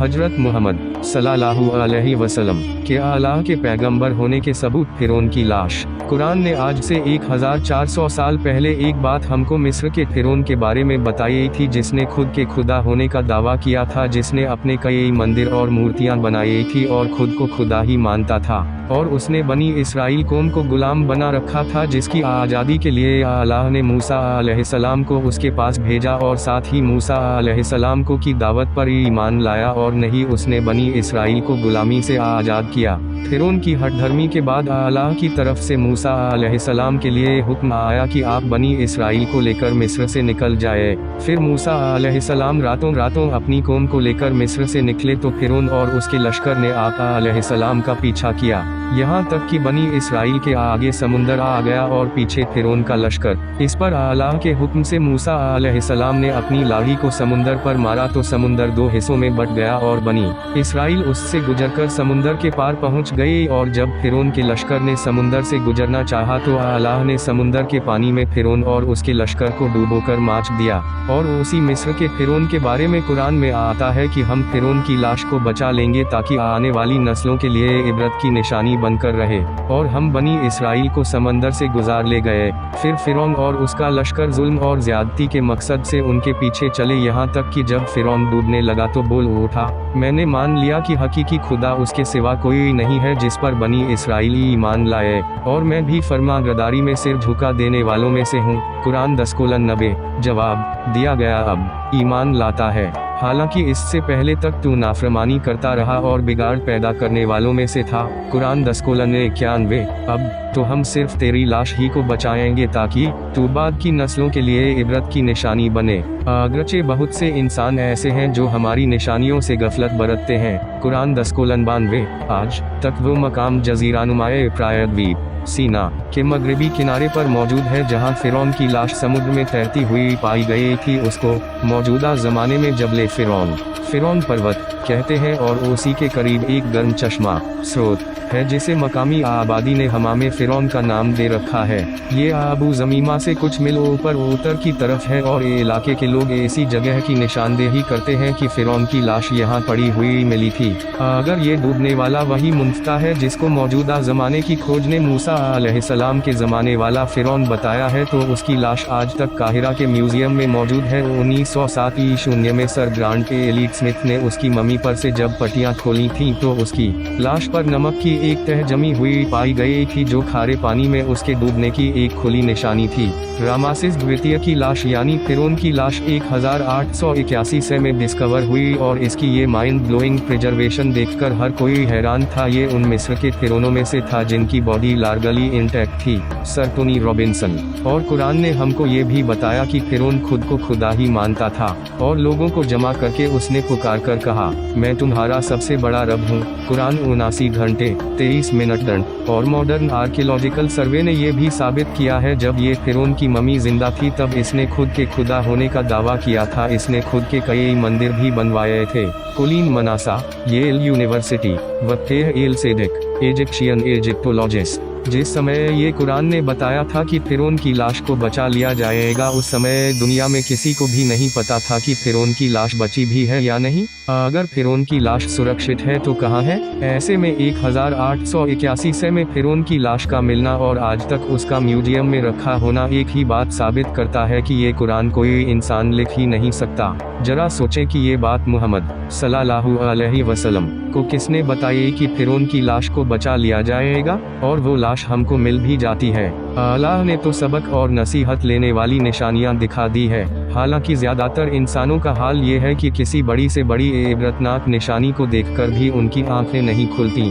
हजरत मोहम्मद सल्लल्लाहु अलैहि वसल्लम के अल्लाह के पैगंबर होने के सबूत फिरौन की लाश। कुरान ने आज से 1400 साल पहले एक बात हमको मिस्र के फिरौन के बारे में बताई थी, जिसने खुद के खुदा होने का दावा किया था, जिसने अपने कई मंदिर और मूर्तियां बनाई थी और खुद को खुदा ही मानता था, और उसने बनी इसराइल कौम को गुलाम बना रखा था, जिसकी आज़ादी के लिए अल्लाह ने मूसा अलैहिस्सलाम को उसके पास भेजा और साथ ही मूसा अलैहिस्सलाम को की दावत पर ईमान लाया, और नहीं उसने बनी इसराइल को गुलामी से आज़ाद किया। फिरौन की हठधर्मी के बाद अल्लाह की तरफ से मूसा अलैहिस्सलाम के लिए हुक्म आया कि आप बनी इसराइल को लेकर मिस्र से निकल जाए। फिर मूसा अलैहिस्सलाम रातों रातों अपनी कौम को लेकर मिस्र से निकले तो फिरौन और उसके लश्कर ने आका अलैहिस्सलाम का पीछा किया, यहाँ तक कि बनी इसराइल के आगे समुंदर आ गया और पीछे फिरौन का लश्कर। इस पर अल्लाह के हुक्म से मूसा अलैहिस्सलाम ने अपनी लाठी को समुंदर पर मारा तो समुंदर दो हिस्सों में बट गया और बनी इसराइल उससे गुजरकर समुंदर के पार पहुंच गई। और जब फिरौन के लश्कर ने समुंदर से गुजरना चाहा तो अल्लाह ने समुंदर के पानी में फिरौन और उसके लश्कर को डुबोकर मार दिया। और उसी मिस्र के फिरौन के बारे में कुरान में आता है कि हम फिरौन की लाश को बचा लेंगे ताकि आने वाली नस्लों के लिए इबरत की निशानी बनकर रहे। और हम बनी इसराइल को समंदर से गुजार ले गए। फिर फिरौन और उसका लश्कर जुल्म और ज्यादती के मकसद से उनके पीछे चले, यहाँ तक कि जब फिरौन डूबने लगा तो बोल उठा, मैंने मान लिया कि हकीकी खुदा उसके सिवा कोई नहीं है जिस पर बनी इसराइली ईमान लाए, और मैं भी फरमाबरदारी में सिर झुका देने वालों में से हूँ। कुरान 10:90। जवाब दिया गया, अब ईमान लाता है, हालांकि इससे पहले तक तू नाफरमानी करता रहा और बिगाड़ पैदा करने वालों में से था। कुरान 10:91। अब तो हम सिर्फ तेरी लाश ही को बचाएंगे ताकि तू बाद की नस्लों के लिए इबरत की निशानी बने। अगरचे बहुत से इंसान ऐसे हैं जो हमारी निशानियों से गफलत बरतते हैं। कुरान 10:92। आज तक वो मकाम जजीरानुमाए प्रायद्वीप सीना के मगरबी किनारे पर मौजूद है जहां फिरौन की लाश समुद्र में तैरती हुई पाई गई थी, उसको मौजूदा जमाने में जबले फिरौन पर्वत कहते हैं, और उसी के करीब एक गर्म चश्मा स्रोत है जिसे मकामी आबादी ने हमामे फिरौन का नाम दे रखा है। ये अबू जमीमा से कुछ मील ऊपर उत्तर की तरफ है और इलाके के लोग ऐसी जगह की निशानदेही करते हैं कि फिरौन की लाश यहाँ पड़ी हुई मिली थी। अगर ये डूबने वाला वही मुंफता है जिसको मौजूदा जमाने की खोज ने मूसा अलैहिस्सलाम के जमाने वाला फिरौन बताया है, तो उसकी लाश आज तक काहिरा के म्यूजियम में मौजूद है। 1907 ईस्वी में सर ग्रांट एलिट स्मिथ ने उसकी मम्मी पर से जब पट्टियां खोली थीं तो उसकी लाश पर नमक की एक तह जमी हुई पाई गई थी जो खारे पानी में उसके डूबने की एक खुली निशानी थी। रामासिस द्वितीय की लाश यानी फिरौन की लाश 1881 में डिस्कवर हुई और इसकी ये माइंड ब्लोइंग प्रिजर्वेशन देखकर हर कोई हैरान था। ये उन मिस्र के फिरौनों में से था जिनकी बॉडी लार्गली इंटैक्ट थी। Sir Tony Robinson. और कुरान ने हमको ये भी बताया कि फिरौन खुद को खुदा ही मानता था और लोगों को जमा करके उसने पुकार कर कहा, मैं तुम्हारा सबसे बड़ा रब हूँ। कुरान 79 घंटे 23 मिनट दंड। और मॉडर्न आर्कियोलॉजिकल सर्वे ने यह भी साबित किया है जब ये फिरौन की मम्मी जिंदा थी तब इसने खुद के खुदा होने का दावा किया था। इसने खुद के कई मंदिर भी बनवाए थे। Colin Manassa, Yale University, Wakteh El Sedik, Egyptian Egyptologist. जिस समय ये कुरान ने बताया था कि फिरौन की लाश को बचा लिया जाएगा, उस समय दुनिया में किसी को भी नहीं पता था कि फिरौन की लाश बची भी है या नहीं। अगर फिरौन की लाश सुरक्षित है तो कहाँ है? ऐसे में 1881 में फिरौन की लाश का मिलना और आज तक उसका म्यूजियम में रखा होना एक ही बात साबित करता है कि ये कुरान कोई इंसान लिख ही नहीं सकता। जरा सोचें कि ये बात मोहम्मद सल्लल्लाहु अलैहि वसल्लम को किसने बताई कि फिरौन की लाश को बचा लिया जाएगा, और वो लाश हमको मिल भी जाती है। अल्लाह ने तो सबक और नसीहत लेने वाली निशानियां दिखा दी है। हालांकि ज्यादातर इंसानों का हाल ये है कि किसी बड़ी से बड़ी इबरतनाक निशानी को देखकर भी उनकी आंखें नहीं खुलती।